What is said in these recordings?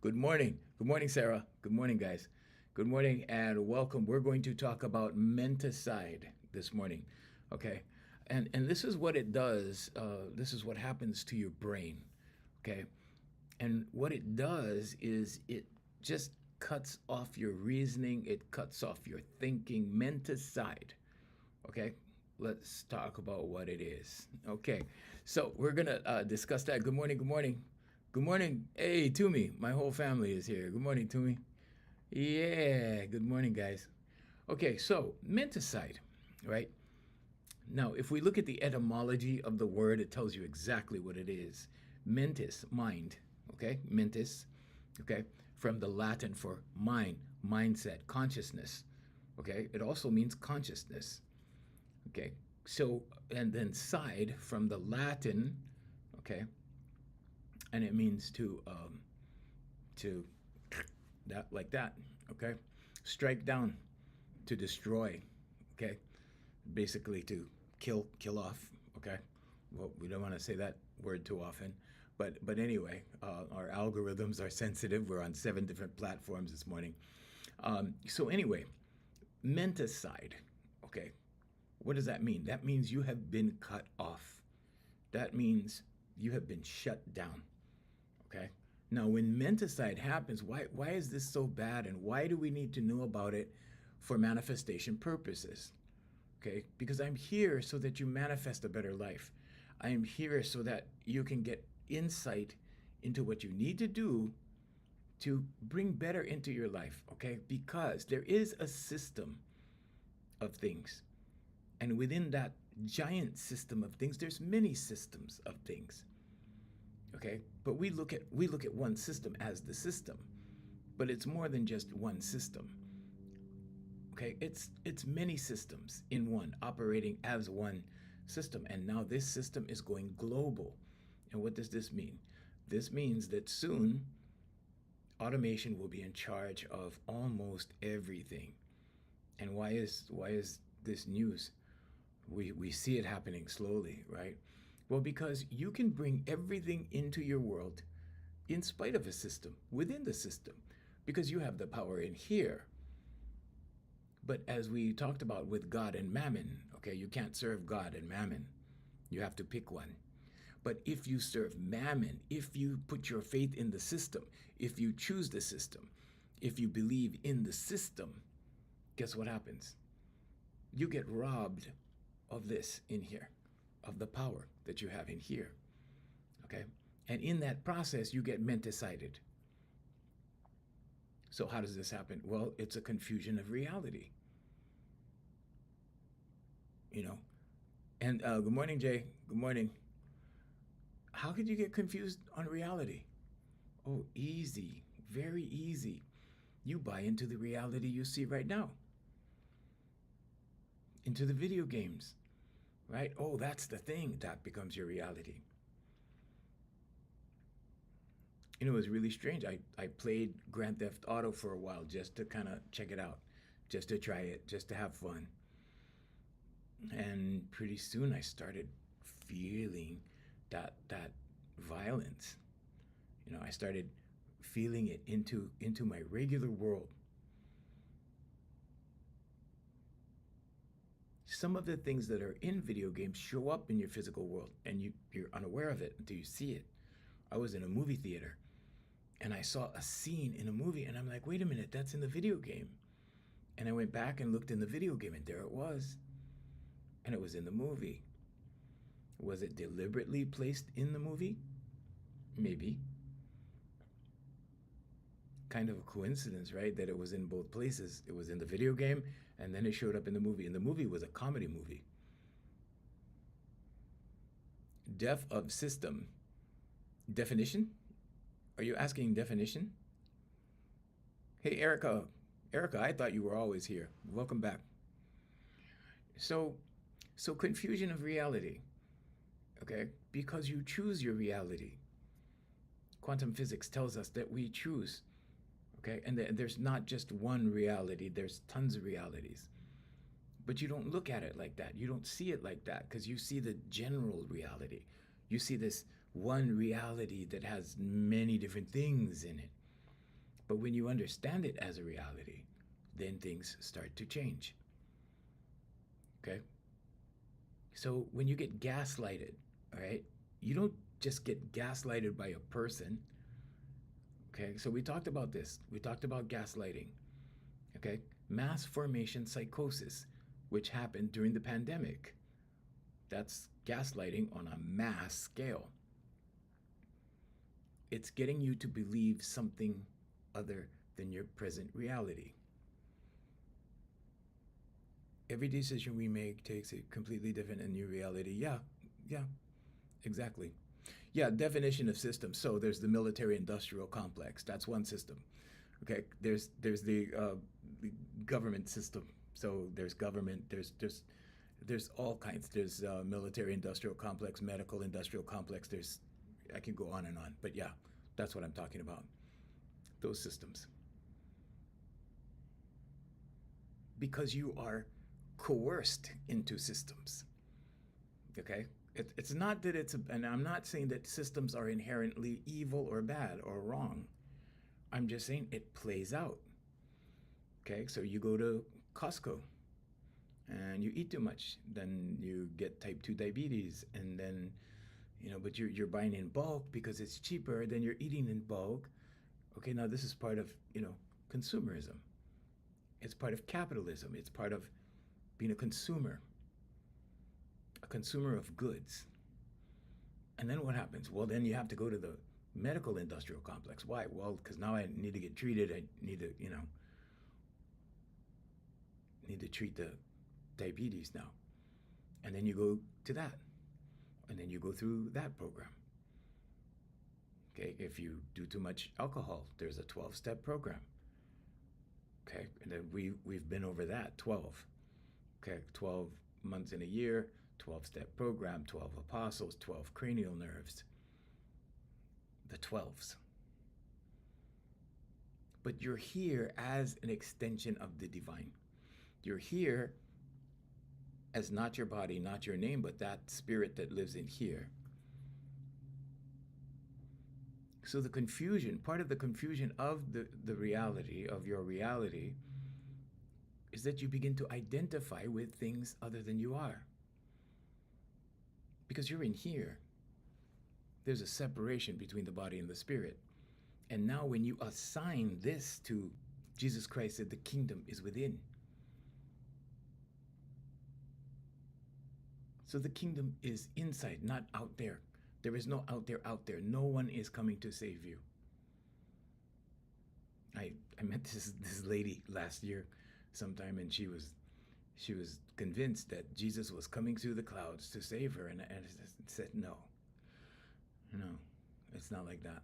Good morning. Good morning, Sarah. Good morning, guys. Good morning and welcome. We're going to talk about menticide this morning, okay? And this is what it does. This is what happens to your brain, okay? And what it does is it just cuts off your reasoning. It cuts off your thinking. Menticide, okay? Let's talk about what it is. Okay, so we're gonna discuss that. Good morning. Good morning. Good morning. Hey, Tumi. My whole family is here. Good morning, Tumi. Yeah, good morning, guys. Okay, so menticide, right? Now, if we look at the etymology of the word, it tells you exactly what it is. Mentis, mind, okay? Mentis, okay? From the Latin for mind, mindset, consciousness, okay? It also means consciousness, okay? So, and then side from the Latin, okay? And it means to that like that, okay? Strike down, to destroy, okay? Basically to kill off, okay? Well, we don't want to say that word too often, but anyway, our algorithms are sensitive. We're on 7 different platforms this morning. So anyway, menticide, okay? What does that mean? That means you have been cut off. That means you have been shut down. Okay. Now, when menticide happens, why is this so bad, and why do we need to know about it for manifestation purposes? Okay, because I'm here so that you manifest a better life. I am here so that you can get insight into what you need to do to bring better into your life. Okay, because there is a system of things, and within that giant system of things, there's many systems of things. Okay, but we look at one system as the system, but it's more than just one system. Okay, it's many systems in one, operating as one system, and now this system is going global. And what does this mean? This means that soon automation will be in charge of almost everything. And why is this news? We see it happening slowly, right? Well, because you can bring everything into your world in spite of a system, within the system, because you have the power in here. But as we talked about with God and mammon, okay, you can't serve God and mammon. You have to pick one. But if you serve mammon, if you put your faith in the system, if you choose the system, if you believe in the system, guess what happens? You get robbed of this in here, of the power that you have in here, okay? And in that process, you get menticided. So how does this happen? Well, it's a confusion of reality, you know? And good morning, Jay. Good morning. How could you get confused on reality? Oh, easy, very easy. You buy into the reality you see right now, into the video games, right? Oh, that's the thing. That becomes your reality. You know, it was really strange. I played Grand Theft Auto for a while just to kind of check it out, just to try it, just to have fun. And pretty soon I started feeling that violence. You know, I started feeling it into my regular world. Some of the things that are in video games show up in your physical world, and you're unaware of it until you see it. I was in a movie theater and I saw a scene in a movie, and I'm like, wait a minute, that's in the video game. And I went back and looked in the video game, and there it was. And it was in the movie. Was it deliberately placed in the movie? Maybe. Kind of a coincidence, right? That it was in both places. It was in the video game, and then it showed up in the movie. And the movie was a comedy movie. Def of system. Definition? Are you asking definition? Hey, Erica. Erica, I thought you were always here. Welcome back. So, so confusion of reality, okay? Because you choose your reality. Quantum physics tells us that we choose, okay? And there's not just one reality, there's tons of realities. But you don't look at it like that. You don't see it like that because you see the general reality. You see this one reality that has many different things in it. But when you understand it as a reality, then things start to change. Okay? So when you get gaslighted, all right, you don't just get gaslighted by a person. Okay? So we talked about this. We talked about gaslighting. Okay? Mass formation psychosis, which happened during the pandemic. That's gaslighting on a mass scale. It's getting you to believe something other than your present reality. Every decision we make takes a completely different and new reality. Yeah, exactly. Yeah, definition of system. So there's the military-industrial complex. That's one system. Okay, there's the government system. So there's government. There's all kinds. There's military-industrial complex, medical-industrial complex. I can go on and on. But yeah, that's what I'm talking about. Those systems. Because you are coerced into systems. Okay? It's not that and I'm not saying that systems are inherently evil or bad or wrong. I'm just saying it plays out. Okay? So you go to Costco and you eat too much, then you get type 2 diabetes, and then, but you're buying in bulk because it's cheaper, then you're eating in bulk. Okay, now this is part of, consumerism. It's part of capitalism. It's part of being a consumer of goods. And then what happens? Well, then you have to go to the medical industrial complex. Why? Well, because now I need to get treated. I need to, need to treat the diabetes now. And then you go to that. And then you go through that program. Okay, if you do too much alcohol, there's a 12-step program. Okay, and then we've been over that, 12. Okay, 12 months in a year, 12-step program, 12 apostles, 12 cranial nerves. The 12s. But you're here as an extension of the divine. You're here as not your body, not your name, but that spirit that lives in here. So the confusion, part of the confusion of the reality, of your reality, is that you begin to identify with things other than you are. Because you're in here. There's a separation between the body and the spirit. And now when you assign this to Jesus Christ, said the kingdom is within. So the kingdom is inside, not out there. There is no out there. No one is coming to save you. I met this lady last year sometime, and she was convinced that Jesus was coming through the clouds to save her, and I said, no, it's not like that.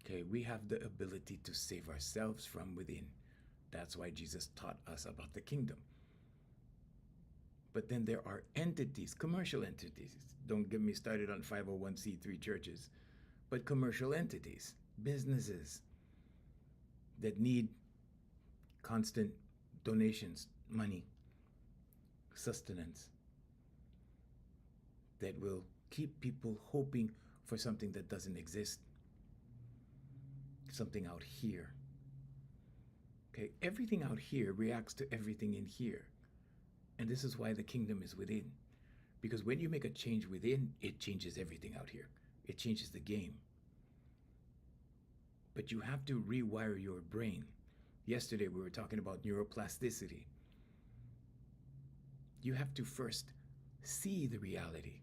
Okay, we have the ability to save ourselves from within. That's why Jesus taught us about the kingdom. But then there are entities, commercial entities. Don't get me started on 501c3 churches, but commercial entities, businesses that need constant donations, money, sustenance, that will keep people hoping for something that doesn't exist, something out here. Okay, everything out here reacts to everything in here. And this is why the kingdom is within. Because when you make a change within, it changes everything out here. It changes the game. But you have to rewire your brain. Yesterday we were talking about neuroplasticity. You have to first see the reality.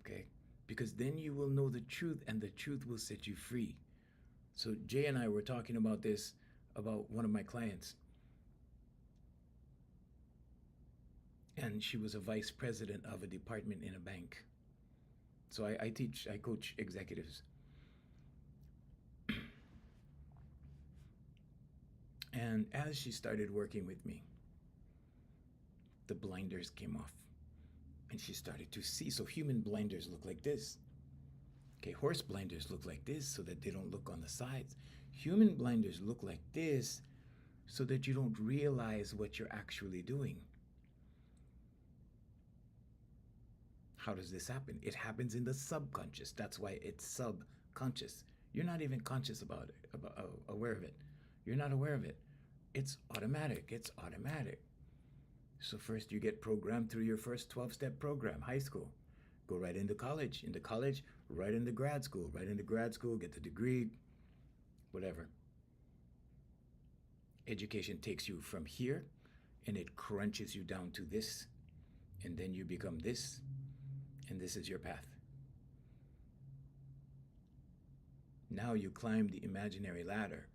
Okay? Because then you will know the truth, and the truth will set you free. So Jay and I were talking about this, about one of my clients. And she was a vice president of a department in a bank. So I coach executives. And as she started working with me, the blinders came off. And she started to see. So human blinders look like this. Okay, horse blinders look like this so that they don't look on the sides. Human blinders look like this so that you don't realize what you're actually doing. How does this happen? It happens in the subconscious. That's why it's subconscious. You're not even conscious about it, aware of it. You're not aware of it. It's automatic. It's automatic. So first you get programmed through your first 12-step program, high school. Go right into college. Into college, right into grad school. Right into grad school, get the degree, whatever. Education takes you from here and it crunches you down to this. And then you become this. And this is your path. Now you climb the imaginary ladder.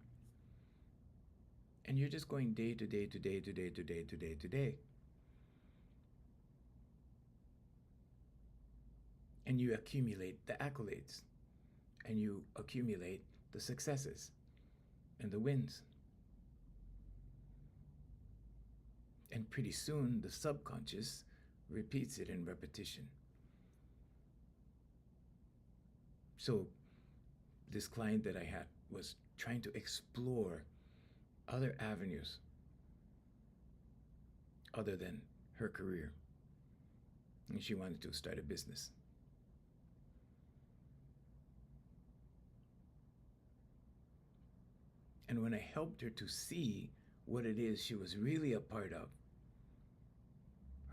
And you're just going day to day to day to day to day to day to day. And you accumulate the accolades. And you accumulate the successes and the wins. And pretty soon the subconscious repeats it in repetition. So this client that I had was trying to explore other avenues other than her career. And she wanted to start a business. And when I helped her to see what it is she was really a part of,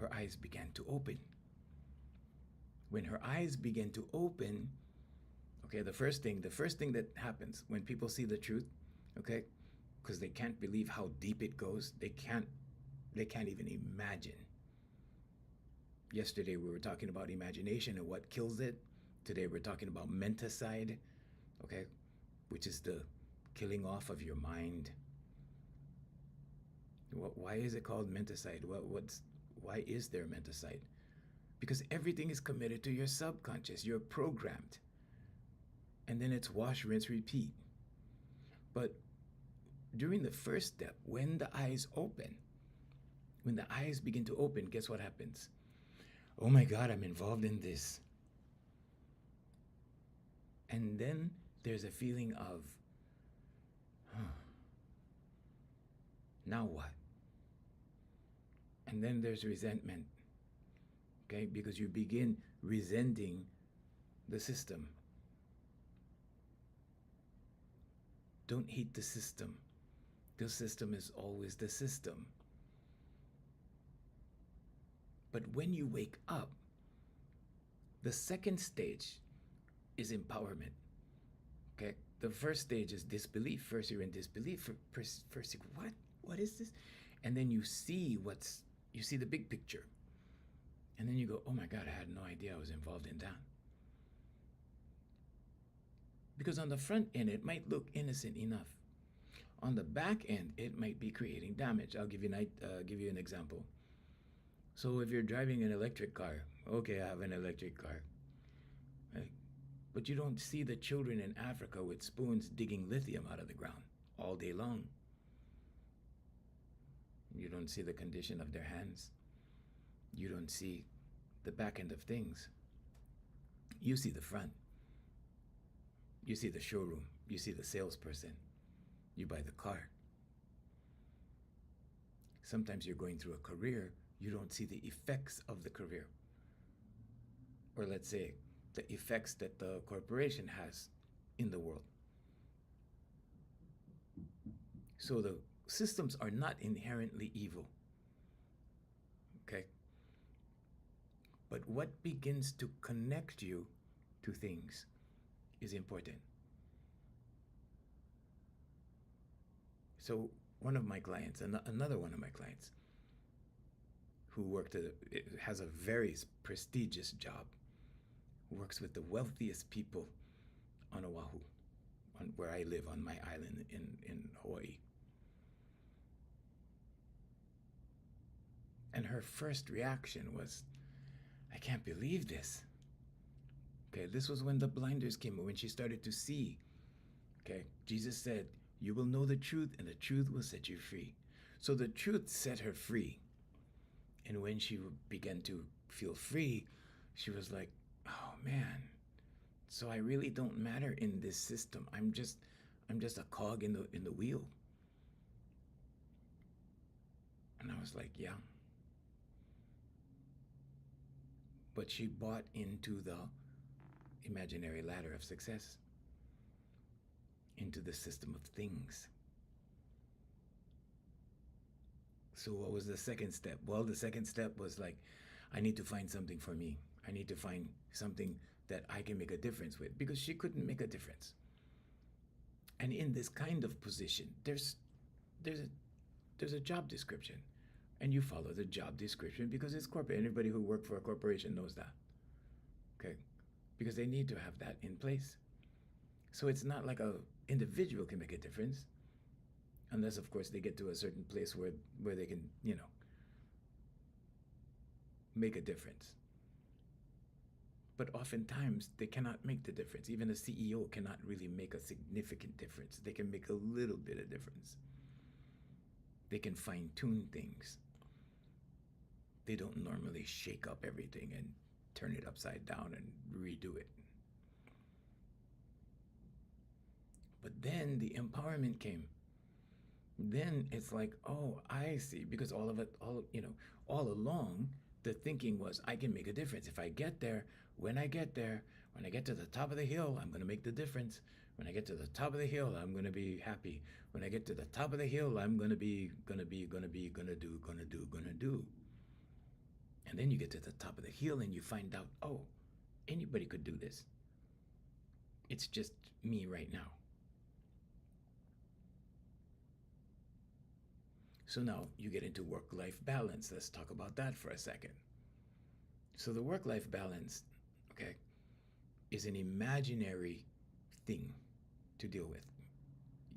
her eyes began to open. When her eyes begin to open, okay, the first thing that happens when people see the truth, okay, because they can't believe how deep it goes, they can't even imagine. Yesterday we were talking about imagination and what kills it. Today we're talking about menticide, okay, which is the killing off of your mind. Why is it called menticide? Why is there menticide? Because everything is committed to your subconscious. You're programmed. And then it's wash, rinse, repeat. But during the first step, when the eyes begin to open, guess what happens? Oh my God, I'm involved in this. And then there's a feeling of, now what? And then there's resentment, okay? Because you begin resenting the system. Don't hate the system. The system is always the system. But when you wake up, the second stage is empowerment, okay? The first stage is disbelief. First you're in disbelief. First you go, what is this? And then you see the big picture. And then you go, oh my God, I had no idea I was involved in that. Because on the front end, it might look innocent enough. On the back end, it might be creating damage. I'll give you an example. So if you're driving an electric car, okay, I have an electric car, right? But you don't see the children in Africa with spoons digging lithium out of the ground all day long. You don't see the condition of their hands. You don't see the back end of things. You see the front. You see the showroom. You see the salesperson. You buy the car. Sometimes you're going through a career, you don't see the effects of the career. Or let's say, the effects that the corporation has in the world. So the systems are not inherently evil. Okay? But what begins to connect you to things is important. So one of my clients, another one of my clients, who has a very prestigious job, works with the wealthiest people on Oahu, where I live on my island in Hawaii. And her first reaction was, I can't believe this. Okay, this was when the blinders came, when she started to see. Okay, Jesus said, you will know the truth and the truth will set you free. So the truth set her free. And when she began to feel free, she was like, oh man, so I really don't matter in this system. I'm just a cog in the wheel. And I was like, yeah. But she bought into the imaginary ladder of success. into the system of things. So what was the second step? Well, the second step was like, I need to find something for me. I need to find something that I can make a difference with, because she couldn't make a difference. And in this kind of position, there's a job description, and you follow the job description because it's corporate. Anybody who worked for a corporation knows that. Okay, because they need to have that in place. So it's not like a individual can make a difference, unless of course they get to a certain place where they can, make a difference. But oftentimes they cannot make the difference. Even a CEO cannot really make a significant difference. They can make a little bit of difference. They can fine tune things. They don't normally shake up everything and turn it upside down and redo it. But then the empowerment came. Then it's like, oh, I see. Because all along, the thinking was, I can make a difference. If I get there, when I get to the top of the hill, I'm going to make the difference. When I get to the top of the hill, I'm going to be happy. When I get to the top of the hill, I'm going to do. And then you get to the top of the hill and you find out, oh, anybody could do this. It's just me right now. So now you get into work-life balance. Let's talk about that for a second. So the work-life balance, okay, is an imaginary thing to deal with.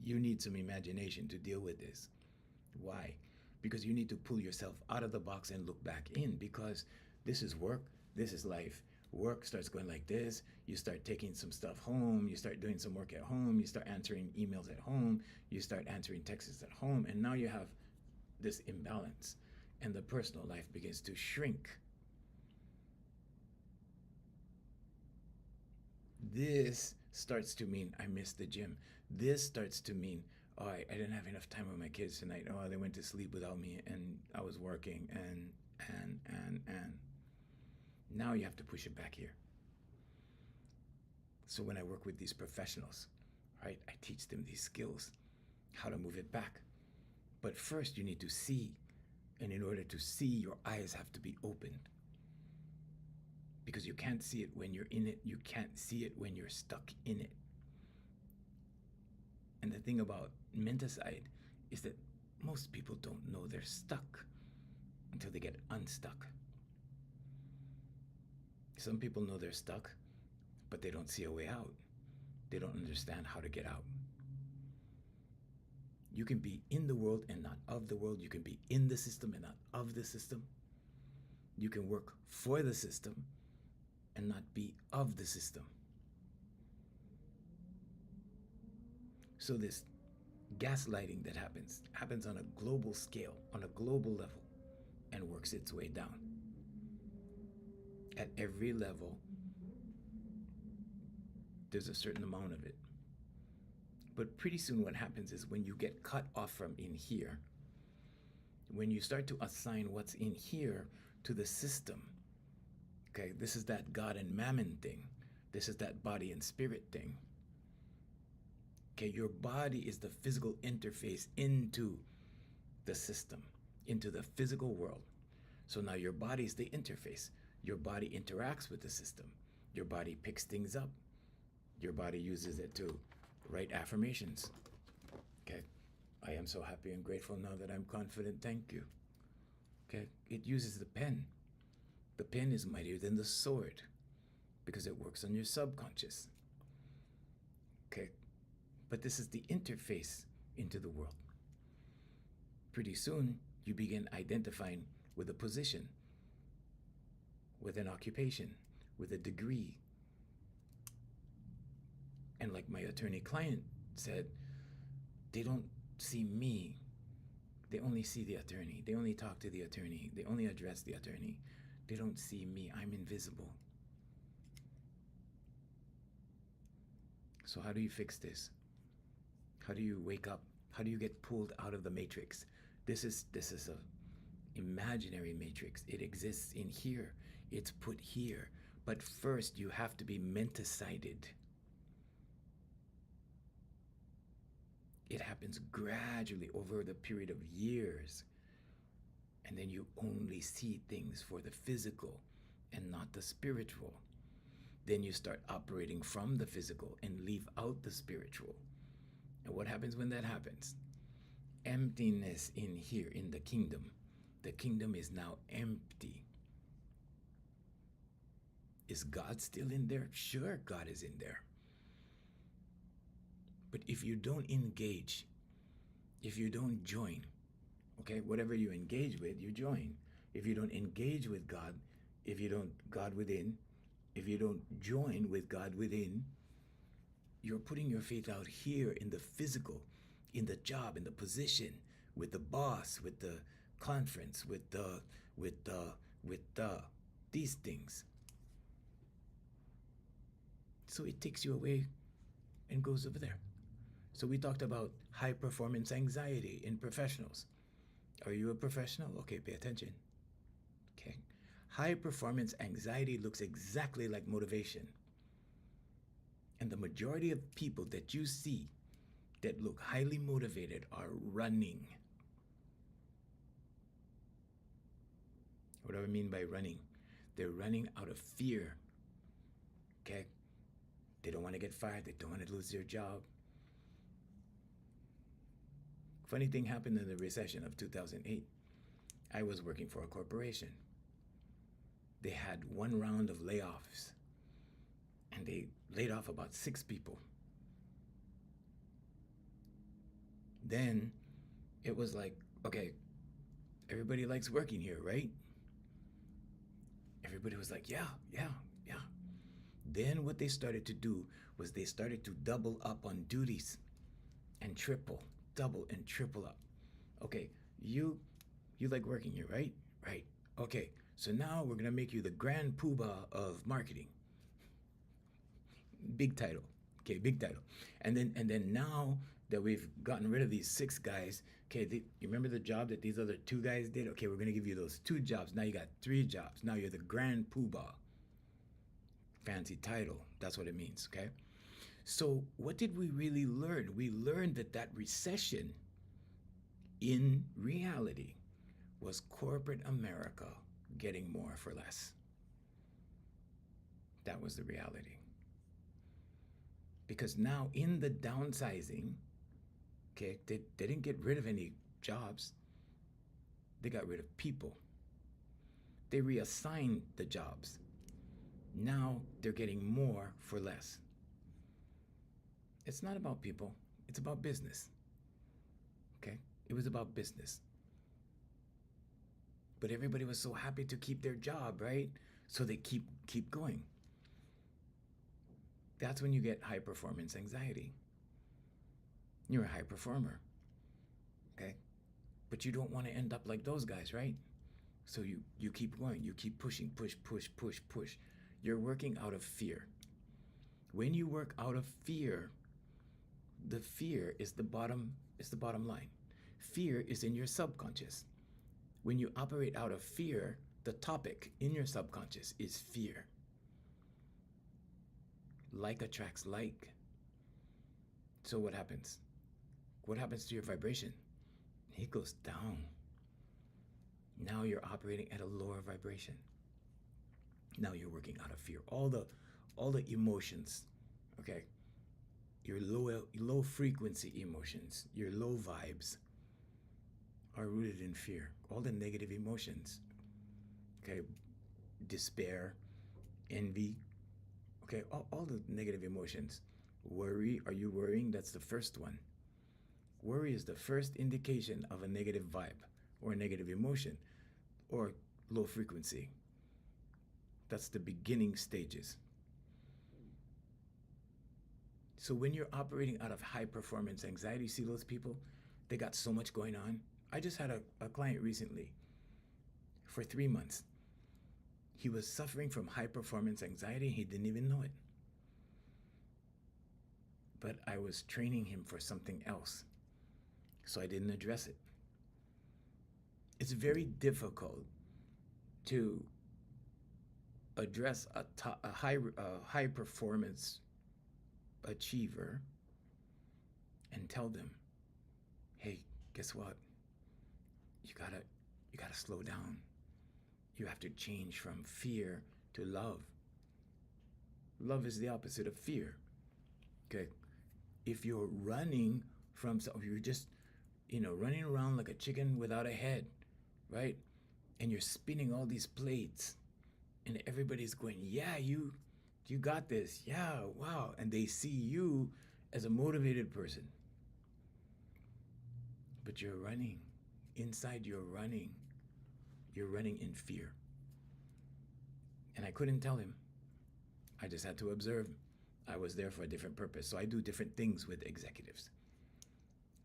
You need some imagination to deal with this. Why? Because you need to pull yourself out of the box and look back in, because this is work, this is life. Work starts going like this. You start taking some stuff home. You start doing some work at home. You start answering emails at home. You start answering texts at home. And now you have this imbalance, and the personal life begins to shrink. This starts to mean I missed the gym. This starts to mean, oh, I didn't have enough time with my kids tonight. Oh, they went to sleep without me, and I was working, and. Now you have to push it back here. So when I work with these professionals, right, I teach them these skills, how to move it back. But first you need to see, and in order to see, your eyes have to be opened. Because you can't see it when you're in it, you can't see it when you're stuck in it. And the thing about menticide is that most people don't know they're stuck until they get unstuck. Some people know they're stuck, but they don't see a way out. They don't understand how to get out. You can be in the world and not of the world. You can be in the system and not of the system. You can work for the system and not be of the system. So this gaslighting that happens on a global scale, on a global level, and works its way down. At every level, there's a certain amount of it. But pretty soon what happens is when you get cut off from in here, when you start to assign what's in here to the system, okay, this is that God and mammon thing. This is that body and spirit thing. Okay, your body is the physical interface into the system, into the physical world. So now your body is the interface. Your body interacts with the system. Your body picks things up. Your body uses it to write affirmations. Okay, I am so happy and grateful now that I'm confident, thank you. Okay, it uses the pen. The pen is mightier than the sword because it works on your subconscious. Okay, but this is the interface into the world. Pretty soon, you begin identifying with a position, with an occupation, with a degree. And like my attorney client said, they don't see me. They only see the attorney. They only talk to the attorney. They only address the attorney. They don't see me. I'm invisible. So how do you fix this? How do you wake up? How do you get pulled out of the matrix? This is a imaginary matrix. It exists in here. It's put here. But first you have to be menticided. It happens gradually over the period of years. And then you only see things for the physical and not the spiritual. Then you start operating from the physical and leave out the spiritual. And what happens when that happens? Emptiness in here in the kingdom. The kingdom is now empty. Is God still in there? Sure, God is in there. But if you don't engage, if you don't join, okay, whatever you engage with, you join. If you don't engage with God, if you don't, God within, if you don't join with God within, you're putting your faith out here in the physical, in the job, in the position, with the boss, with the conference, with these things. So it takes you away and goes over there. So we talked about high performance anxiety in professionals. Are you a professional? Okay, pay attention. Okay. High performance anxiety looks exactly like motivation. And the majority of people that you see that look highly motivated are running. What do I mean by running? They're running out of fear. Okay? They don't want to get fired. They don't want to lose their job. Funny thing happened in the recession of 2008. I was working for a corporation. They had one round of layoffs, and they laid off about 6 people. Then it was like, okay, everybody likes working here, right? Everybody was like, yeah. Then what they started to do was they started to double up on duties and double and triple up. Okay, you like working here, right? Right. Okay, so now we're gonna make you the grand poobah of marketing. Big title. Okay, big title. And then now that we've gotten rid of these 6 guys, okay, you remember the job that these other 2 guys did? Okay, we're gonna give you those 2 jobs. Now you got 3 jobs. Now you're the grand poobah. Fancy title. That's what it means, okay? So what did we really learn? We learned that recession in reality was corporate America getting more for less. That was the reality. Because now in the downsizing, okay, they didn't get rid of any jobs. They got rid of people. They reassigned the jobs. Now they're getting more for less. It's not about people. It's about business. Okay? It was about business. But everybody was so happy to keep their job, right? So they keep going. That's when you get high performance anxiety. You're a high performer. Okay? But you don't want to end up like those guys, right? So you keep going. You keep pushing, push. You're working out of fear. When you work out of fear, the fear is the bottom line. Fear is in your subconscious. When you operate out of fear, the topic in your subconscious is fear. Like attracts like. So what happens? What happens to your vibration? It goes down. Now you're operating at a lower vibration. Now you're working out of fear. All the emotions, okay? Your low frequency emotions, your low vibes are rooted in fear. All the negative emotions, okay? Despair, envy, okay? All the negative emotions. Worry, are you worrying? That's the first one. Worry is the first indication of a negative vibe or a negative emotion or low frequency. That's the beginning stages. So when you're operating out of high performance anxiety, see those people? They got so much going on. I just had a client recently for 3 months. He was suffering from high performance anxiety. He didn't even know it. But I was training him for something else. So I didn't address it. It's very difficult to address a high performance achiever and tell them, guess what? You gotta slow down. You have to change from fear to love. Love is the opposite of fear. Okay? If you're running from something, you're just, running around like a chicken without a head, right? And you're spinning all these plates, and everybody's going, yeah, you got this. Yeah, wow. And they see you as a motivated person. But you're running. Inside you're running. You're running in fear. And I couldn't tell him. I just had to observe. I was there for a different purpose. So I do different things with executives.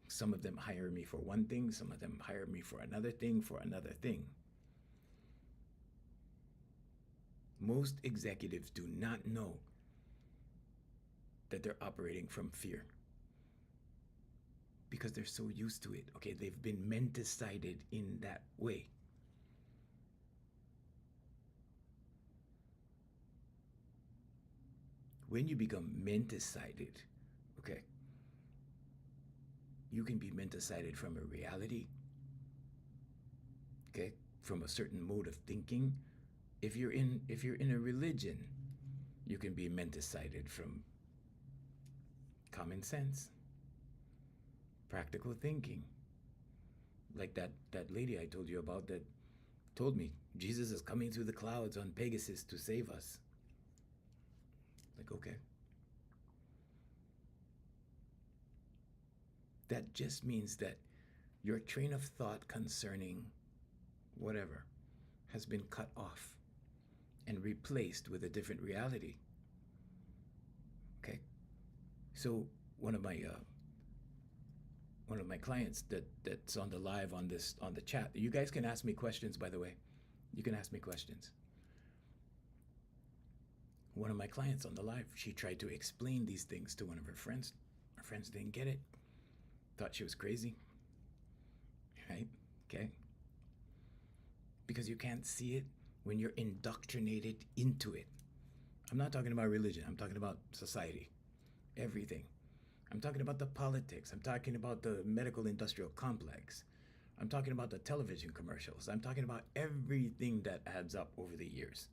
Some of them hire me for one thing, some of them hire me for another thing, Most executives do not know that they're operating from fear because they're so used to it. Okay, they've been mental-sided in that way. When you become mental-sided, okay, you can be mental-sided from a reality, okay, from a certain mode of thinking. If you're in a religion, you can be mental-sided from common sense, practical thinking. Like that lady I told you about that told me Jesus is coming through the clouds on Pegasus to save us. Like, okay. That just means that your train of thought concerning whatever has been cut off and replaced with a different reality. Okay? So one of my clients that's on the live on the chat. You guys can ask me questions, by the way. You can ask me questions. One of my clients on the live, she tried to explain these things to one of her friends. Her friends didn't get it. Thought she was crazy. Right? Okay? Because you can't see it when you're indoctrinated into it. I'm not talking about religion. I'm talking about society. Everything. I'm talking about the politics. I'm talking about the medical industrial complex. I'm talking about the television commercials. I'm talking about everything that adds up over the years.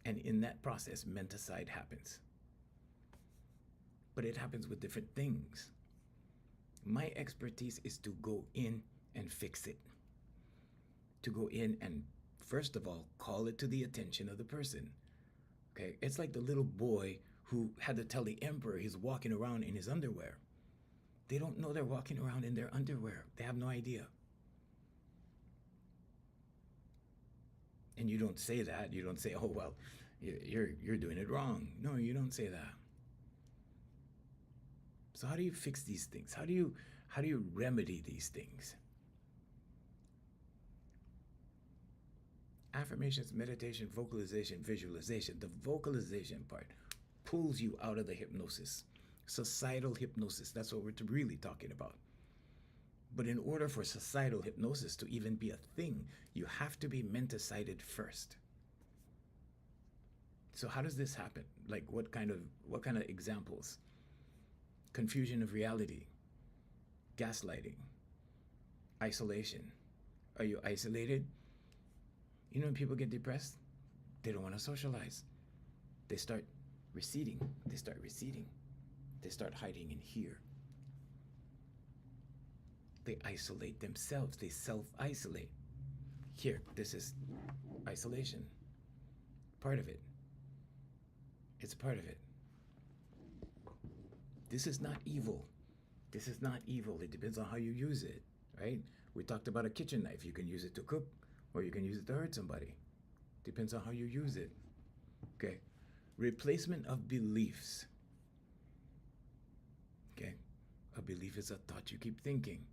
And in that process, menticide happens. But it happens with different things. My expertise is to go in and fix it. To go in and, first of all, call it to the attention of the person. Okay? It's like the little boy who had to tell the emperor he's walking around in his underwear. They don't know they're walking around in their underwear. They have no idea. And you don't say that. You don't say, oh, well, you're doing it wrong. No, you don't say that. So how do you fix these things? How do you remedy these things? Affirmations, meditation, vocalization, visualization. The vocalization part pulls you out of the hypnosis. Societal hypnosis, that's what we're really talking about. But in order for societal hypnosis to even be a thing, you have to be mental-sided first. So how does this happen? Like what kind of examples? Confusion of reality, gaslighting, isolation. Are you isolated? You know when people get depressed? They don't want to socialize. They start receding. They start hiding in here. They isolate themselves. They self-isolate. Here, this is isolation. Part of it. It's part of it. This is not evil. This is not evil. It depends on how you use it, right? We talked about a kitchen knife. You can use it to cook, or you can use it to hurt somebody. Depends on how you use it. Okay. Replacement of beliefs. Okay. A belief is a thought you keep thinking.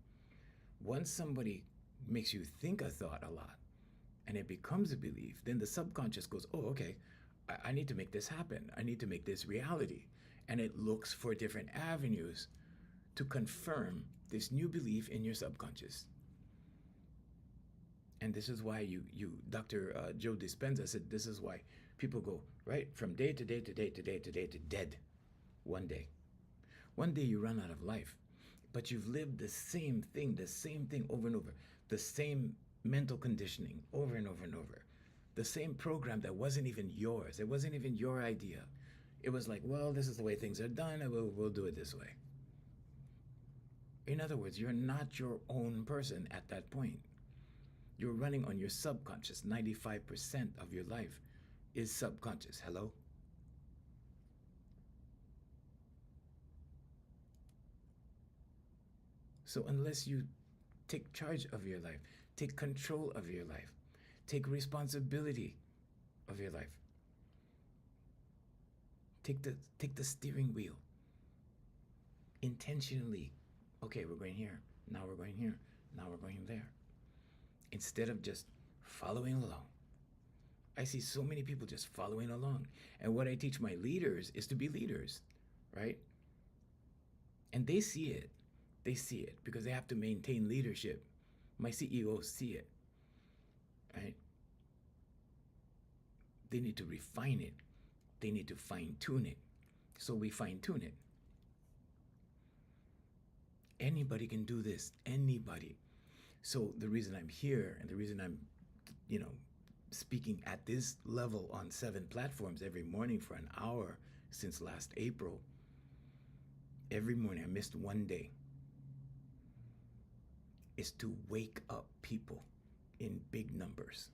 Once somebody makes you think a thought a lot, and it becomes a belief, then the subconscious goes, oh, okay, I need to make this happen. I need to make this reality. And it looks for different avenues to confirm this new belief in your subconscious. And this is why Dr. Joe Dispenza said, this is why people go, right, from day to day to day to day to day to dead one day. One day you run out of life. but you've lived the same thing over and over, the same mental conditioning over and over and over, the same program that wasn't even yours. It wasn't even your idea. It was like, well, this is the way things are done, and we'll do it this way. In other words, you're not your own person at that point. You're running on your subconscious. 95% of your life is subconscious. Hello? So unless you take charge of your life, take control of your life, take responsibility of your life, take the steering wheel intentionally. Okay, we're going here. Now we're going here. Now we're going there. Instead of just following along. I see so many people just following along. And what I teach my leaders is to be leaders, right? And they see it. They see it because they have to maintain leadership. My CEOs see it, right? They need to refine it. They need to fine tune it. So we fine tune it. Anybody can do this. Anybody. So the reason I'm here and the reason I'm, speaking at this level on 7 platforms every morning for an hour since last April, every morning, I missed one day, is to wake up people in big numbers.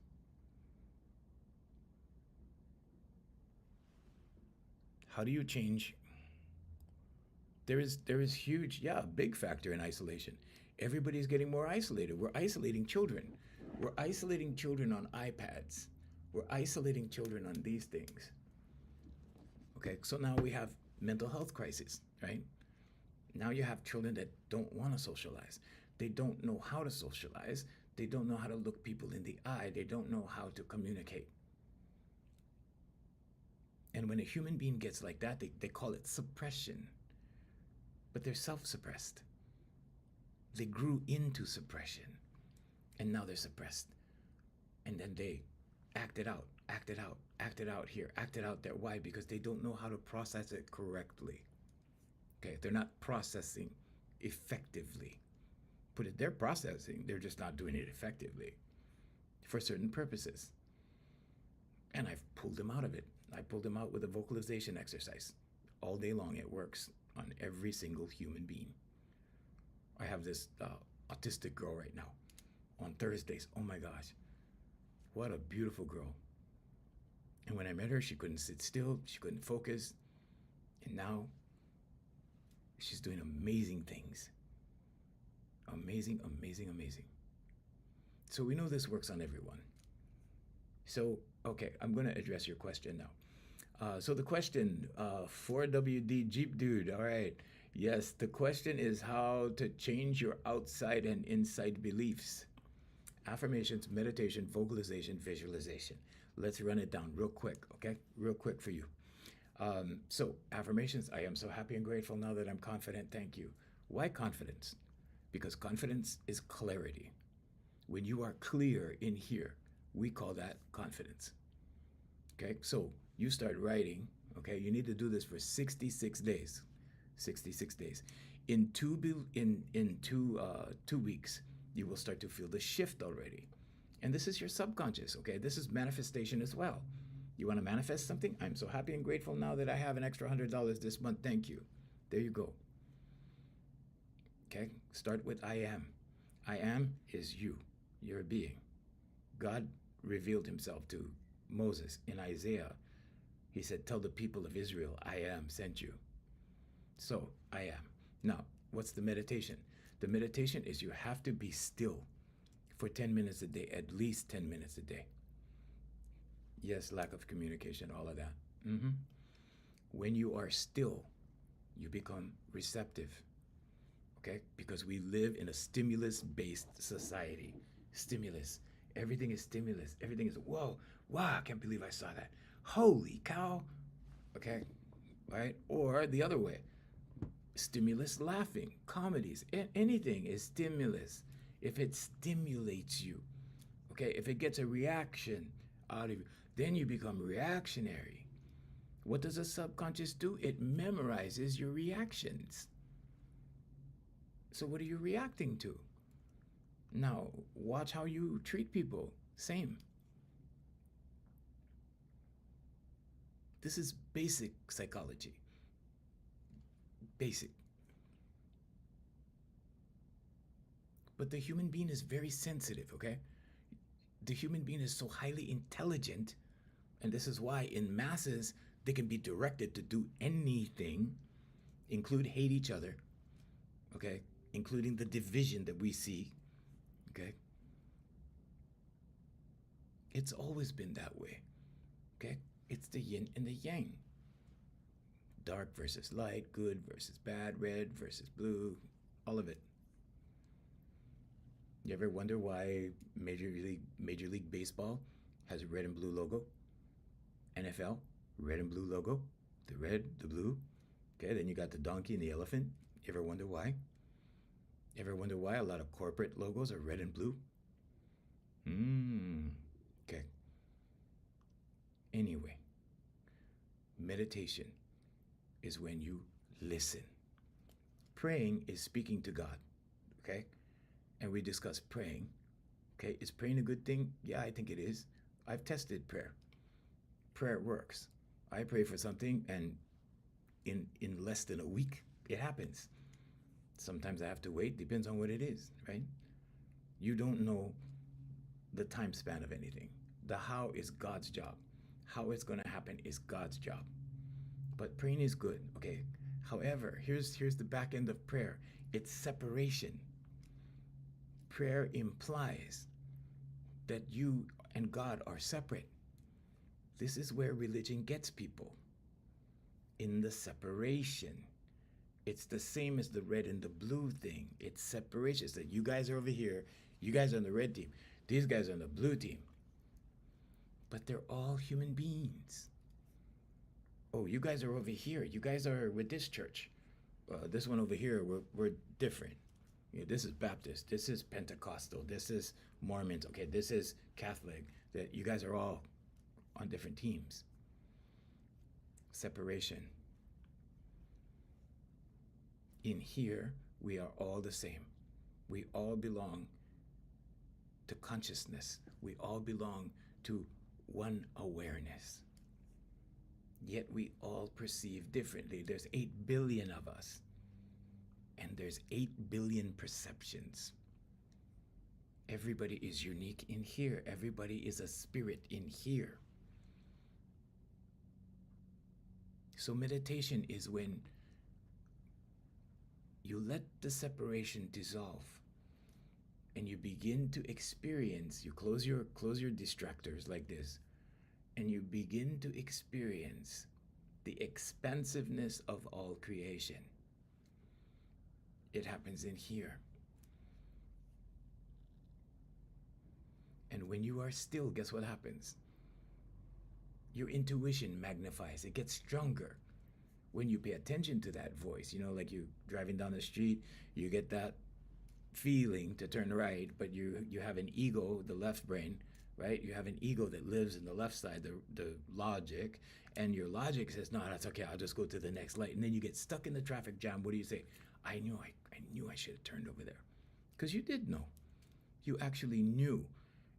How do you change? There is huge, big factor in isolation. Everybody's getting more isolated. We're isolating children. We're isolating children on iPads. We're isolating children on these things. Okay, so now we have mental health crisis, right? Now you have children that don't want to socialize. They don't know how to socialize. They don't know how to look people in the eye. They don't know how to communicate. And when a human being gets like that, they call it suppression. But they're self-suppressed. They grew into suppression. And now they're suppressed. And then they act it out here, act it out there. Why? Because they don't know how to process it correctly. Okay, they're not processing effectively. They're processing, they're just not doing it effectively for certain purposes. And I've pulled them out of it. I pulled them out with a vocalization exercise. All day long, it works on every single human being. I have this autistic girl right now on Thursdays. Oh my gosh, what a beautiful girl. And when I met her, she couldn't sit still, she couldn't focus. And now she's doing amazing things. Amazing, amazing, amazing. So we know this works on everyone. So, okay, I'm going to address your question now. So the question, 4WD Jeep Dude, all right. Yes, the question is how to change your outside and inside beliefs. Affirmations, meditation, vocalization, visualization. Let's run it down real quick, okay? Real quick for you. So affirmations, I am so happy and grateful now that I'm confident, thank you. Why confidence? Because confidence is clarity. When you are clear in here, we call that confidence. Okay, so you start writing, okay? You need to do this for 66 days. 66 days. In 2 weeks, you will start to feel the shift already. And this is your subconscious, okay? This is manifestation as well. You want to manifest something? I'm so happy and grateful now that I have an extra $100 this month. Thank you. There you go. Okay, start with I am. I am is you. You're a being. God revealed himself to Moses in Isaiah. He said, tell the people of Israel, I am sent you. So, I am. Now, what's the meditation? The meditation is you have to be still for 10 minutes a day, at least 10 minutes a day. Yes, lack of communication, all of that. When you are still, you become receptive. Okay? Because we live in a stimulus-based society. Stimulus. Everything is stimulus. Everything is, whoa, wow, I can't believe I saw that. Holy cow. Okay? Right? Or the other way. Stimulus laughing, comedies, anything is stimulus. If it stimulates you, okay? If it gets a reaction out of you, then you become reactionary. What does the subconscious do? It memorizes your reactions. So what are you reacting to? Now, watch how you treat people. Same. This is basic psychology. Basic. But the human being is very sensitive, okay? The human being is so highly intelligent, and this is why in masses they can be directed to do anything, include hate each other, okay? Including the division that we see, okay? It's always been that way, okay? It's the yin and the yang. Dark versus light, good versus bad, red versus blue, all of it. You ever wonder why Major League Baseball has a red and blue logo? NFL, red and blue logo. The red, the blue. Okay, then you got the donkey and the elephant. You ever wonder why? Ever wonder why a lot of corporate logos are red and blue? Okay. Anyway, meditation is when you listen. Praying is speaking to God, okay? And we discuss praying. Okay, is praying a good thing? Yeah, I think it is. I've tested prayer. Prayer works. I pray for something and in less than a week, it happens. Sometimes I have to wait, depends on what it is, right? You don't know the time span of anything. The how is God's job. How it's going to happen is God's job. But praying is good, okay? However, here's the back end of prayer. It's separation. Prayer implies that you and God are separate. This is where religion gets people, in the separation. It's the same as the red and the blue thing. It's separation. It's that you guys are over here, you guys are on the red team, these guys are on the blue team. But they're all human beings. Oh, you guys are over here, you guys are with this church. This one over here, we're different. You know, this is Baptist, this is Pentecostal, this is Mormons, okay, this is Catholic. That you guys are all on different teams. Separation. In here, we are all the same. We all belong to consciousness. We all belong to one awareness. Yet we all perceive differently. There's 8 billion of us. And there's 8 billion perceptions. Everybody is unique in here. Everybody is a spirit in here. So meditation is when you let the separation dissolve and you begin to experience, you close your distractors like this, and you begin to experience the expansiveness of all creation. It happens in here. And when you are still, guess what happens? Your intuition magnifies, it gets stronger. When you pay attention to that voice, you know, like you driving down the street, you get that feeling to turn right, but you have an ego, the left brain, right? You have an ego that lives in the left side, the logic, and your logic says, no, that's okay, I'll just go to the next light. And then you get stuck in the traffic jam. What do you say? I knew I should have turned over there. Because you did know. You actually knew.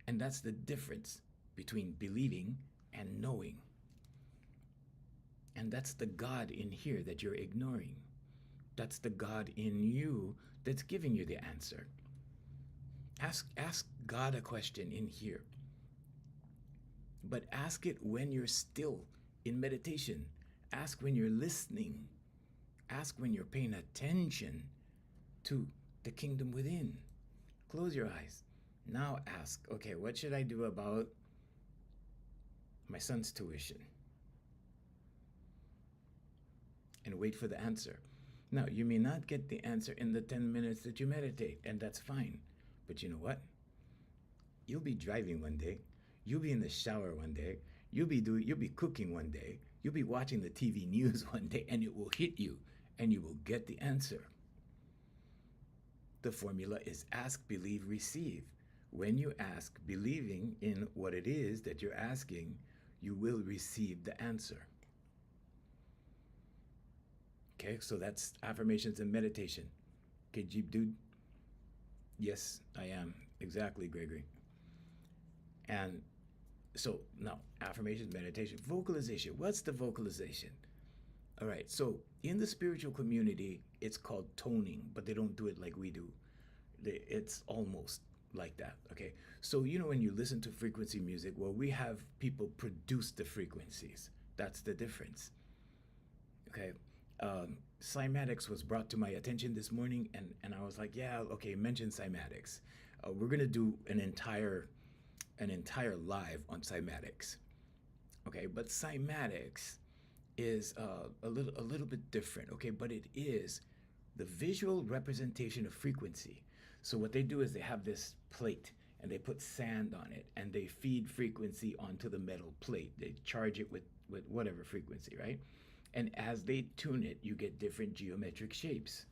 And that's the difference between believing and knowing. And that's the God in here that you're ignoring. That's the God in you that's giving you the answer. Ask God a question in here. But ask it when you're still in meditation. Ask when you're listening. Ask when you're paying attention to the kingdom within. Close your eyes. Now ask, okay, what should I do about my son's tuition? And wait for the answer. Now, you may not get the answer in the 10 minutes that you meditate, and that's fine. But you know what? You'll be driving one day. You'll be in the shower one day. You'll be cooking one day. You'll be watching the TV news one day, and it will hit you, and you will get the answer. The formula is ask, believe, receive. When you ask, believing in what it is that you're asking, you will receive the answer. Okay, so that's affirmations and meditation. Okay, Jeep Dude. Yes, I am. Exactly, Gregory. And so now, affirmations, meditation, vocalization. What's the vocalization? All right, so in the spiritual community, it's called toning, but they don't do it like we do. It's almost like that. Okay, so when you listen to frequency music, well, we have people produce the frequencies. That's the difference. Okay, cymatics was brought to my attention this morning, and I was like, yeah, okay, mention cymatics. We're gonna do an entire live on cymatics. Okay, but cymatics is a little bit different. Okay, but it is the visual representation of frequency. So what they do is they have this plate and they put sand on it and they feed frequency onto the metal plate. They charge it with whatever frequency, right? And as they tune it, you get different geometric shapes.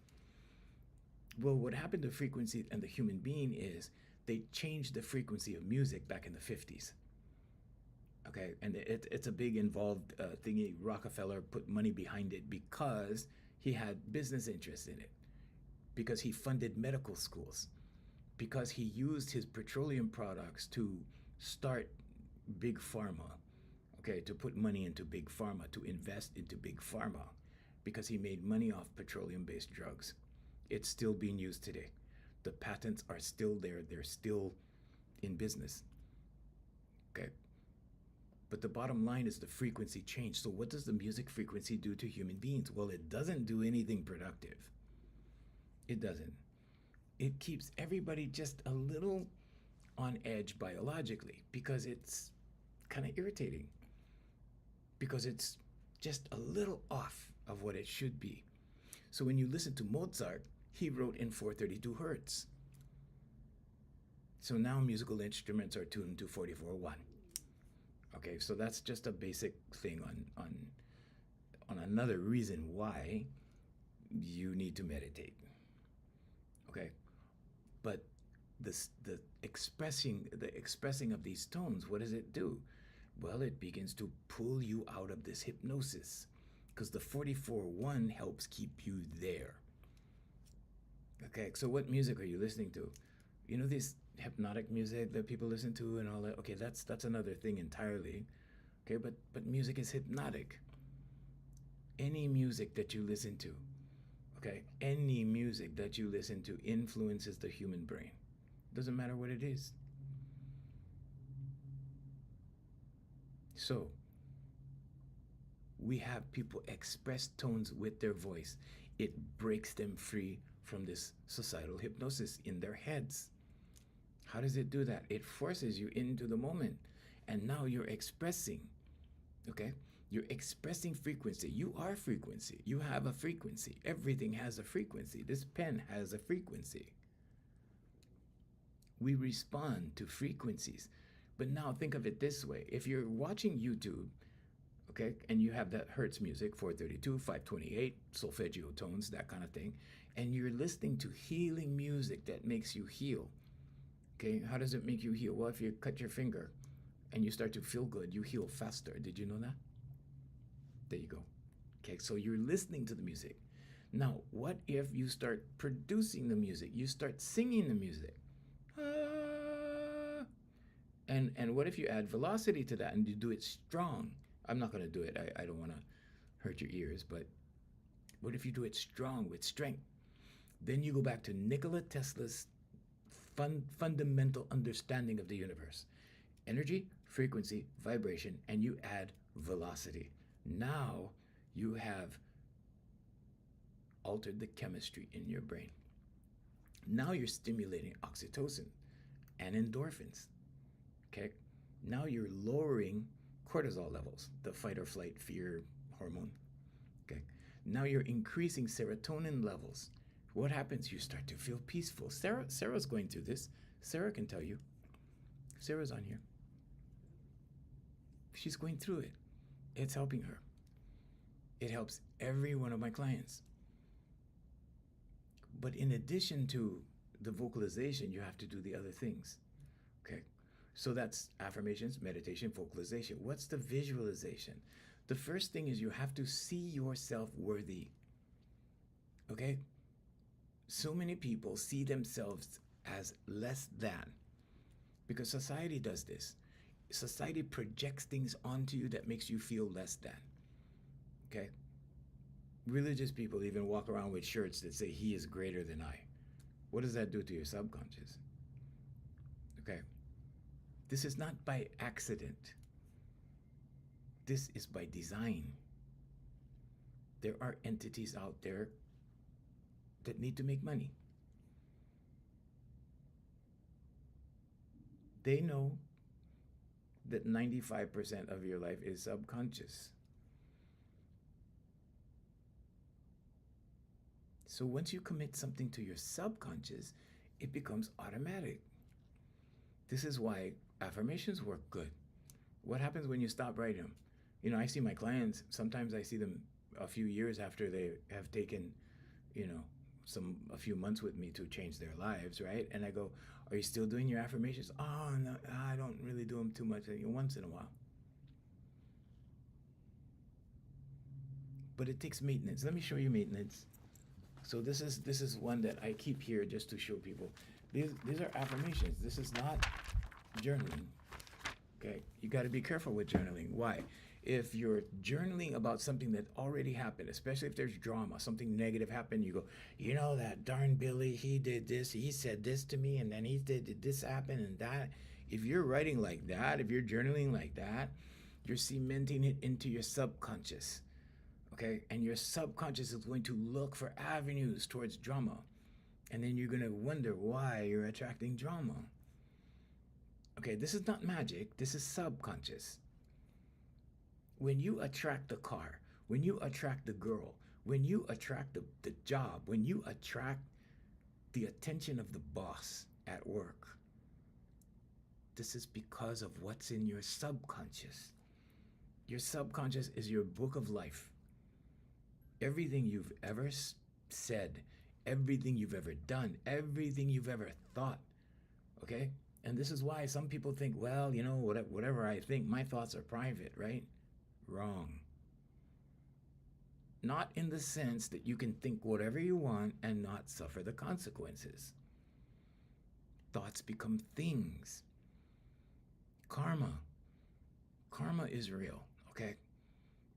Well, what happened to frequency and the human being is they changed the frequency of music back in the 50s. Okay, and it's a big involved thingy. Rockefeller put money behind it because he had business interests in it, because he funded medical schools, because he used his petroleum products to start big pharma, okay, to put money into big pharma, to invest into big pharma, because he made money off petroleum-based drugs. It's still being used today. The patents are still there. They're still in business. Okay. But the bottom line is the frequency change. So what does the music frequency do to human beings? Well, it doesn't do anything productive. It doesn't. It keeps everybody just a little on edge biologically because it's kind of irritating, because it's just a little off of what it should be. So when you listen to Mozart, he wrote in 432 hertz. So now musical instruments are tuned to 44.1. Okay, so that's just a basic thing on another reason why you need to meditate. Okay, but the expressing of these tones, what does it do? Well, it begins to pull you out of this hypnosis, because the 44.1 helps keep you there. Okay, so what music are you listening to? This hypnotic music that people listen to and all that. Okay, that's another thing entirely. Okay, but music is hypnotic. Any music that you listen to, okay, any music that you listen to influences the human brain. Doesn't matter what it is. So we have people express tones with their voice. It breaks them free from this societal hypnosis in their heads. How does it do that? It forces you into the moment. And now you're expressing, okay? You're expressing frequency. You are frequency. You have a frequency. Everything has a frequency. This pen has a frequency. We respond to frequencies. But now think of it this way. If you're watching YouTube, okay, and you have that Hertz music, 432, 528, solfeggio tones, that kind of thing, and you're listening to healing music that makes you heal, okay, how does it make you heal? Well, if you cut your finger and you start to feel good, you heal faster. Did you know that? There you go. Okay, so you're listening to the music. Now, what if you start producing the music? You start singing the music. And what if you add velocity to that and you do it strong? I'm not going to do it. I don't want to hurt your ears, but what if you do it strong with strength? Then you go back to Nikola Tesla's fundamental understanding of the universe. Energy, frequency, vibration, and you add velocity. Now you have altered the chemistry in your brain. Now you're stimulating oxytocin and endorphins. Okay? Now you're lowering cortisol levels, the fight or flight fear hormone. Okay? Now you're increasing serotonin levels. What happens? You start to feel peaceful. Sarah's going through this. Sarah can tell you. Sarah's on here. She's going through it. It's helping her. It helps every one of my clients. But in addition to the vocalization, you have to do the other things. Okay? So that's affirmations, meditation, vocalization. What's the visualization? The first thing is you have to see yourself worthy. Okay? So many people see themselves as less than because society does this. Society projects things onto you that makes you feel less than. Okay? Religious people even walk around with shirts that say, "He is greater than I." What does that do to your subconscious? Okay? This is not by accident, this is by design. There are entities out there that need to make money. They know that 95% of your life is subconscious. So once you commit something to your subconscious, it becomes automatic. This is why affirmations work good. What happens when you stop writing them? I see my clients, sometimes I see them a few years after they have taken, you know, a few months with me to change their lives, right? And I go, "Are you still doing your affirmations?" "Oh, no, I don't really do them too much, once in a while." But it takes maintenance. Let me show you maintenance. So this is one that I keep here just to show people. These are affirmations. This is not journaling. Okay, you got to be careful with journaling. Why? If you're journaling about something that already happened, especially if there's drama, something negative happened, you go, "That darn Billy, he did this, he said this to me, and then he did this happen and that." If you're writing like that, if you're journaling like that, you're cementing it into your subconscious. Okay, and your subconscious is going to look for avenues towards drama, and then you're going to wonder why you're attracting drama. Okay, this is not magic, this is subconscious. When you attract the car, when you attract the girl, when you attract the job, when you attract the attention of the boss at work, this is because of what's in your subconscious. Your subconscious is your book of life. Everything you've ever said, everything you've ever done, everything you've ever thought, okay? And this is why some people think, well, whatever I think, my thoughts are private, right? Wrong. Not in the sense that you can think whatever you want and not suffer the consequences. Thoughts become things. Karma is real, okay?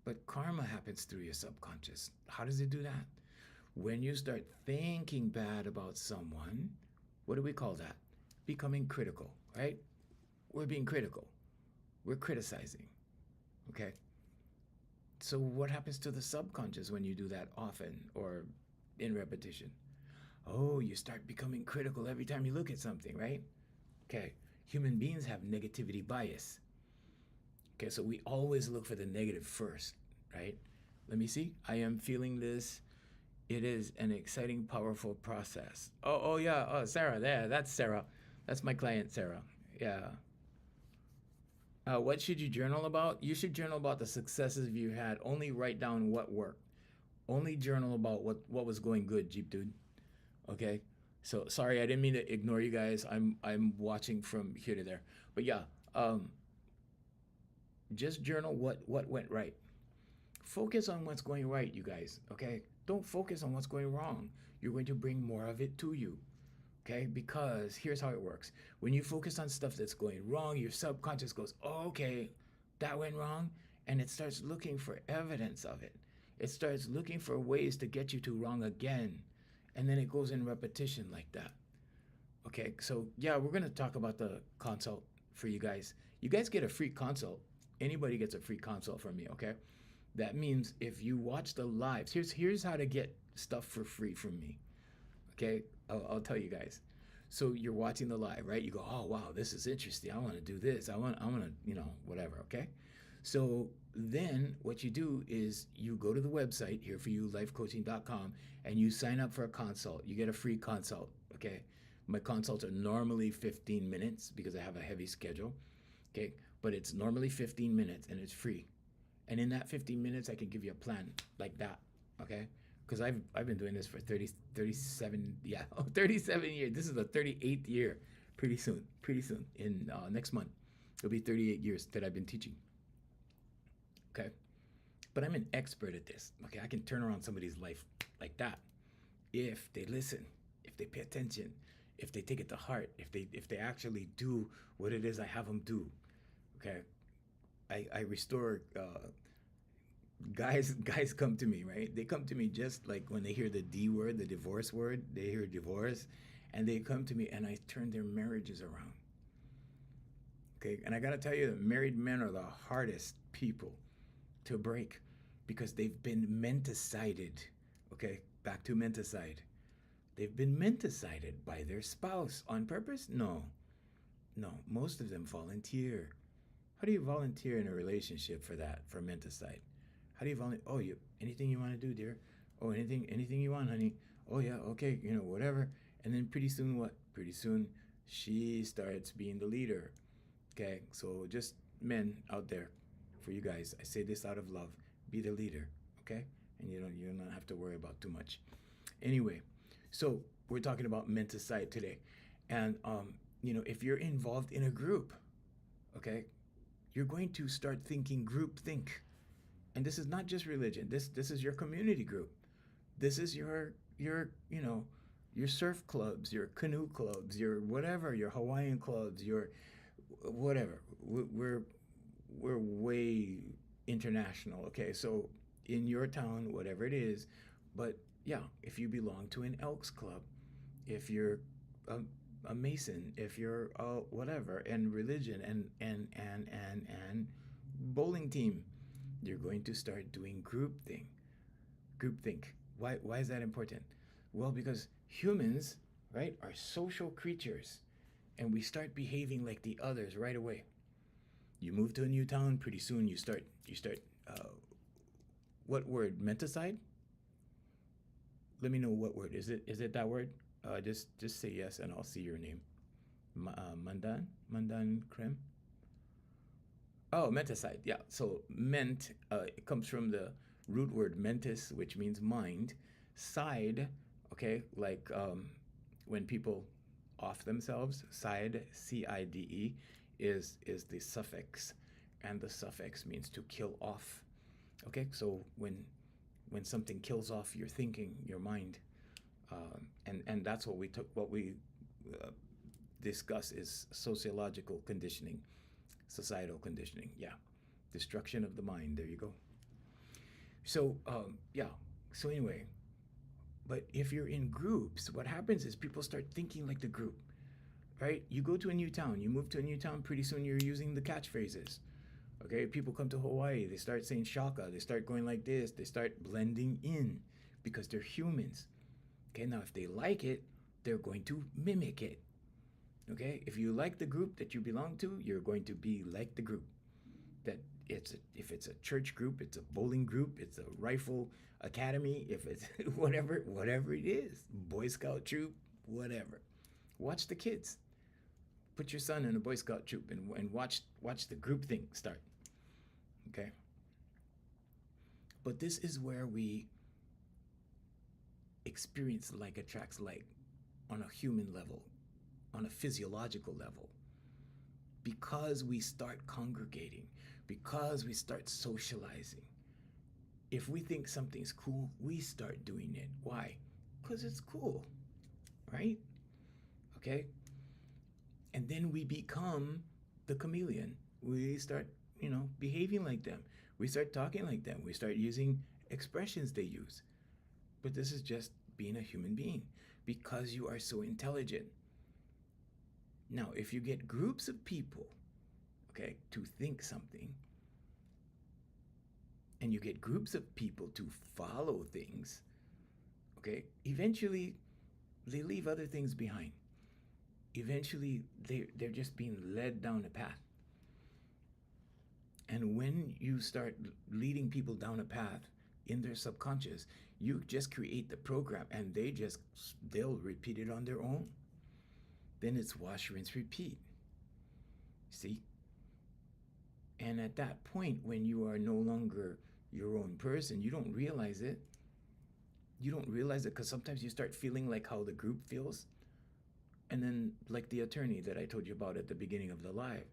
But karma happens through your subconscious. How does it do that? When you start thinking bad about someone, what do we call that? Becoming critical, right? We're being critical. We're criticizing, okay? So what happens to the subconscious when you do that often or in repetition? Oh, you start becoming critical every time you look at something, right? Okay, human beings have negativity bias. Okay, so we always look for the negative first, right? Let me see. I am feeling this. It is an exciting, powerful process. Oh yeah. Oh, Sarah, there. That's Sarah. That's my client, Sarah. Yeah. What should you journal about? You should journal about the successes you had. Only write down what worked. Only journal about what was going good, Jeep Dude. Okay. So sorry, I didn't mean to ignore you guys. I'm watching from here to there. But yeah, just journal what went right. Focus on what's going right, you guys. Okay. Don't focus on what's going wrong. You're going to bring more of it to you. Okay, because here's how it works. When you focus on stuff that's going wrong, your subconscious goes, "Oh, okay, that went wrong," and it starts looking for evidence of it. It starts looking for ways to get you to wrong again, and then it goes in repetition like that. Okay, so yeah, we're gonna talk about the consult for you guys. You guys get a free consult. Anybody gets a free consult from me. Okay, that means if you watch the lives, here's how to get stuff for free from me. Okay, I'll tell you guys. So you're watching the live, right? You go, "Oh wow, this is interesting. I want to do this. I want to, whatever." Okay. So then what you do is you go to the website here for you, lifecoaching.com, and you sign up for a consult. You get a free consult. Okay. My consults are normally 15 minutes because I have a heavy schedule. Okay. But it's normally 15 minutes and it's free. And in that 15 minutes, I can give you a plan like that. Okay. Because I've been doing this for 37 37 years. This is the 38th year. Pretty soon in next month it'll be 38 years that I've been teaching. Okay, but I'm an expert at this. Okay, I can turn around somebody's life like that if they listen. they pay attention, if they take it to heart, if they actually do what it is I have them do. Okay, I restore. Guys come to me, right? They come to me just like when they hear the D word, the divorce word. They hear divorce, and they come to me, and I turn their marriages around. Okay, and I gotta tell you that married men are the hardest people to break because they've been mentocided. Okay, back to menticide. They've been mentocided by their spouse on purpose? No, no. Most of them volunteer. How do you volunteer in a relationship for that, for menticide? How do you volunteer? Oh, you anything you want to do, dear? Oh, anything you want, honey? Oh yeah, okay, whatever. And then pretty soon what? Pretty soon she starts being the leader. Okay, so just men out there, for you guys, I say this out of love: be the leader, okay? And you don't have to worry about too much. Anyway, so we're talking about menticide today, and if you're involved in a group, okay, you're going to start thinking group think, and this is not just religion. This is your community group. This is your surf clubs, your canoe clubs, your whatever, your Hawaiian clubs, your whatever. We're way international. Okay, so in your town, whatever it is, but yeah, if you belong to an Elks Club, if you're a Mason, if you're whatever, and religion and bowling team, you're going to start doing group think. Why is that important? Well, because humans, right, are social creatures, and we start behaving like the others right away. You move to a new town, pretty soon you start. What word? Menticide? Let me know what word. Is it that word? Just say yes, and I'll see your name. Mandan creme. Oh, menticide. Yeah. So ment it comes from the root word mentis, which means mind. Side, okay, like when people off themselves. Side, CIDE, is the suffix, and the suffix means to kill off. Okay, so when something kills off your thinking, your mind, and that's what we discuss is sociological conditioning, societal conditioning. Yeah, destruction of the mind. There you go. So yeah. So anyway, but if you're in groups, what happens is people start thinking like the group, right? You go to a new town, you move to a new town, pretty soon you're using the catchphrases. Okay, people come to Hawaii, they start saying shaka, they start going like this, they start blending in because they're humans. Okay, now if they like it, they're going to mimic it. Okay, if you like the group that you belong to, you're going to be like the group. That if it's a church group, it's a bowling group, it's a rifle academy, if it's whatever it is, Boy Scout troop, whatever. Watch the kids. Put your son in a Boy Scout troop and watch the group thing start. Okay. But this is where we experience like attracts like on a human level, on a physiological level. Because we start congregating, because we start socializing. If we think something's cool, we start doing it. Why? Because it's cool, right? Okay? And then we become the chameleon. We start, behaving like them. We start talking like them. We start using expressions they use. But this is just being a human being because you are so intelligent. Now, if you get groups of people, okay, to think something, and you get groups of people to follow things, okay, eventually they leave other things behind. Eventually they're just being led down a path. And when you start leading people down a path in their subconscious, you just create the program, and they'll repeat it on their own. Then it's wash, rinse, repeat. See? And at that point, when you are no longer your own person, you don't realize it. You don't realize it because sometimes you start feeling like how the group feels. And then, like the attorney that I told you about at the beginning of the live,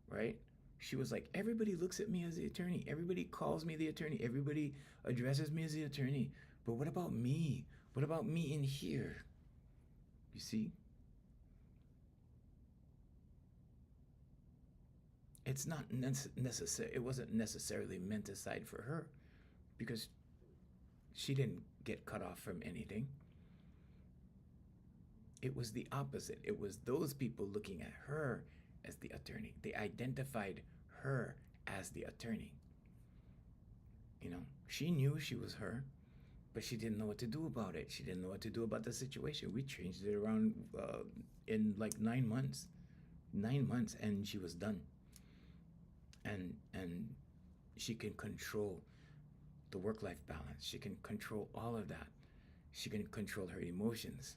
right? She was like, everybody looks at me as the attorney. Everybody calls me the attorney. Everybody addresses me as the attorney. But what about me? What about me in here? You see, it's not necessary. It wasn't necessarily menticide for her because she didn't get cut off from anything. It was the opposite. It was those people looking at her as the attorney. They identified her as the attorney. You know, she knew she was her, but she didn't know what to do about it. She didn't know what to do about the situation. We changed it around in like 9 months, 9 months, and she was done. And she can control the work-life balance. She can control all of that. She can control her emotions.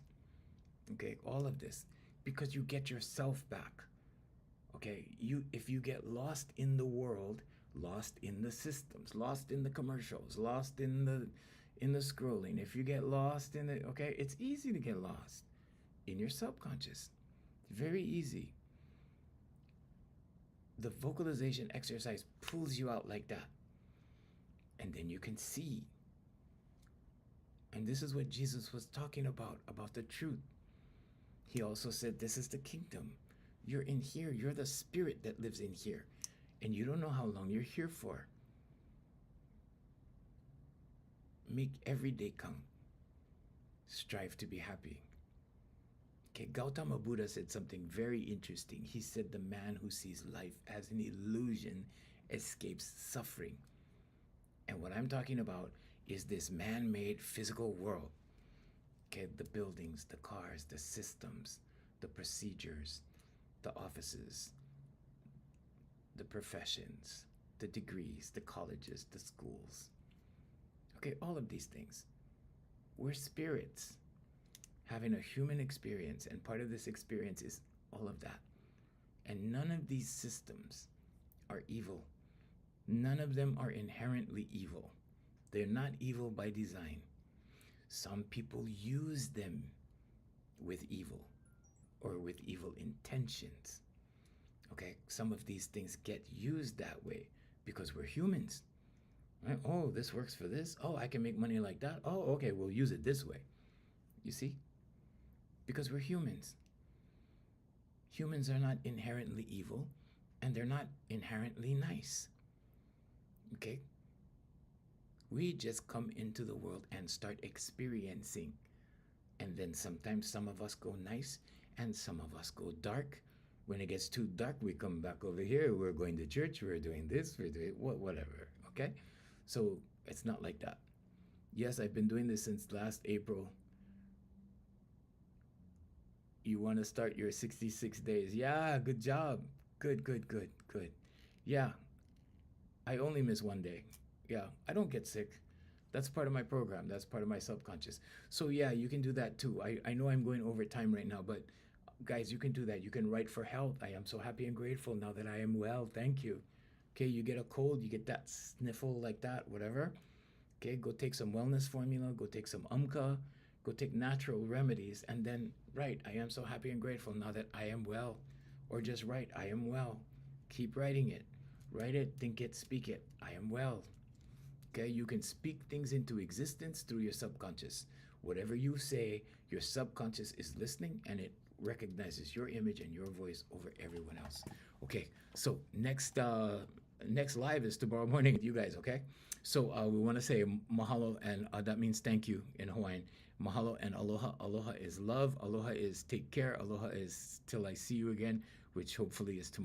Okay, all of this because you get yourself back. Okay, you if you get lost in the world, lost in the systems, lost in the commercials, lost in the scrolling, if you get lost in it, okay, it's easy to get lost in your subconscious. Very easy. The vocalization exercise pulls you out like that. And then you can see. And this is what Jesus was talking about the truth. He also said, this is the kingdom. You're in here. You're the spirit that lives in here. And you don't know how long you're here for. Make every day count. Strive to be happy. Okay, Gautama Buddha said something very interesting. He said, the man who sees life as an illusion escapes suffering. And what I'm talking about is this man-made physical world. Okay, the buildings, the cars, the systems, the procedures, the offices, the professions, the degrees, the colleges, the schools. Okay, all of these things. We're spirits having a human experience, and part of this experience is all of that. And none of these systems are evil. None of them are inherently evil. They're not evil by design. Some people use them with evil or with evil intentions. Okay, some of these things get used that way because we're humans. Right? Oh, this works for this. Oh, I can make money like that. Oh, okay, we'll use it this way. You see? Because we're humans. Humans are not inherently evil, and they're not inherently nice. Okay? We just come into the world and start experiencing. And then sometimes some of us go nice and some of us go dark. When it gets too dark, we come back over here. We're going to church. We're doing this. We're doing whatever. Okay? So it's not like that. Yes, I've been doing this since last April. You want to start your 66 days. Yeah, good job. Good, good, good, good. Yeah, I only miss one day. Yeah, I don't get sick. That's part of my program. That's part of my subconscious. So yeah, you can do that too. I know I'm going over time right now, but guys, you can do that. You can write for health. I am so happy and grateful now that I am well. Thank you. Okay, you get a cold, you get that sniffle like that, whatever. Okay, go take some wellness formula, go take some umka, go take natural remedies, and then write, I am so happy and grateful now that I am well. Or just write, I am well. Keep writing it. Write it, think it, speak it. I am well. Okay, you can speak things into existence through your subconscious. Whatever you say, your subconscious is listening and it recognizes your image and your voice over everyone else. Okay, so next live is tomorrow morning with you guys, okay? So we want to say mahalo, and that means thank you in Hawaiian. Mahalo and aloha. Aloha is love. Aloha is take care. Aloha is till I see you again, which hopefully is tomorrow.